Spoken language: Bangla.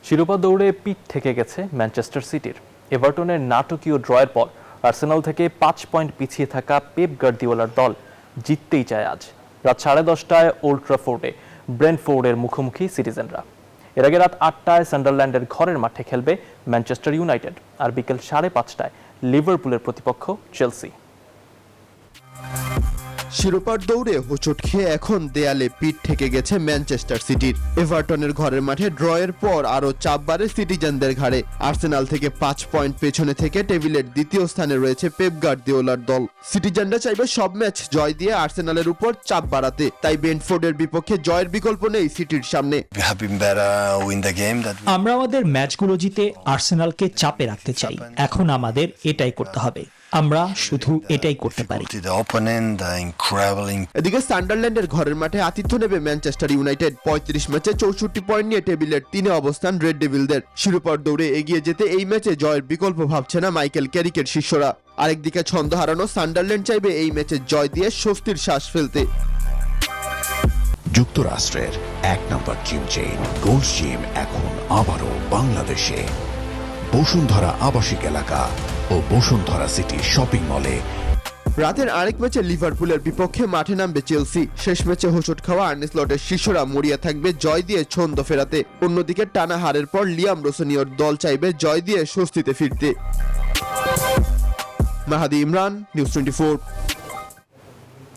শিরোপা দৌড়ে পিঠ থেকে গেছে ম্যানচেস্টার সিটির। এভারটনের নাটকীয় ড্রয়ের পর আর্সেনাল থেকে ৫ পয়েন্ট পিছিয়ে থাকা পেপ গার্দিওলার দল জিততেই চায় আজ। রাত 10:30টায় ওল্ড ট্রাফোর্ডে ব্রেন্টফোর্ডের মুখোমুখি সিটিজেনরা। এর আগে রাত 8টায় সান্ডারল্যান্ডের ঘরের মাঠে খেলবে ম্যানচেস্টার ইউনাইটেড, আর বিকেল 5:30টায় লিভারপুলের প্রতিপক্ষ চেলসি। শিরোপার দৌড়ে হোঁচট খেয়ে এখন দেয়ালে পিঠ থেকে গেছে ম্যানচেস্টার সিটির। এভারটনের ঘরের মাঠে ড্রয়ের পর আরও চাপ বাড়ে সিটিজেনদের ঘাড়ে। আর্সেনাল থেকে 5 পয়েন্ট পেছনে থেকে টেবিলের দ্বিতীয় স্থানে রয়েছে পেপ গার্দিওলার দল। সিটিজেনরা চাইবে সব ম্যাচ জয় দিয়ে আর্সেনালের উপর চাপ বাড়াতে, তাই ব্রেন্টফোর্ডের বিপক্ষে জয়ের বিকল্প নেই সিটির সামনে। আমরা আমাদের ম্যাচগুলো জিতে আর্সেনালকে চাপে রাখতে চাই। এখন আমাদের এটাই করতে হবে, আমরা শুধু এটাই করতে পারি। এদিকে সান্ডারল্যান্ডের ঘরের মাঠে আতিথ্য নেবে ম্যানচেস্টার ইউনাইটেড। 35 ম্যাচে 64 পয়েন্ট নিয়ে টেবিলের 3-এ অবস্থান রেড ডেভিলদের। শিরোপার দৌড়ে এগিয়ে যেতে এই ম্যাচে জয়ের বিকল্প ভাবছে না মাইকেল ক্যারিকের শিষ্যরা। আরেকদিকে ছন্দ হারানো সান্ডারল্যান্ড চাইবে এই ম্যাচে জয় দিয়ে স্বস্তির শ্বাস ফেলতে। যুক্তরাষ্ট্রের 1 নম্বর জিম চেইন গোল্ডস জিম এখন আবারও বাংলাদেশে। বসুন্ধরা আবাসিক এলাকা ও বসুন্ধরা সিটি শপিং মলে। রাতের আরেক ম্যাচে লিভারপুলের বিপক্ষে মাঠে নামবে চেলসি। শেষ ম্যাচে হোঁচট খাওয়া আর্নে স্লটের শিষ্যরা মরিয়া থাকবে জয় দিয়ে ছন্দ ফেরাতে। অন্যদিকে টানা হারের পর লিয়াম রোসনিওর দল চাইবে জয় দিয়ে স্বস্তিতে ফিরতে। মাহাদি ইমরান, নিউজ 24।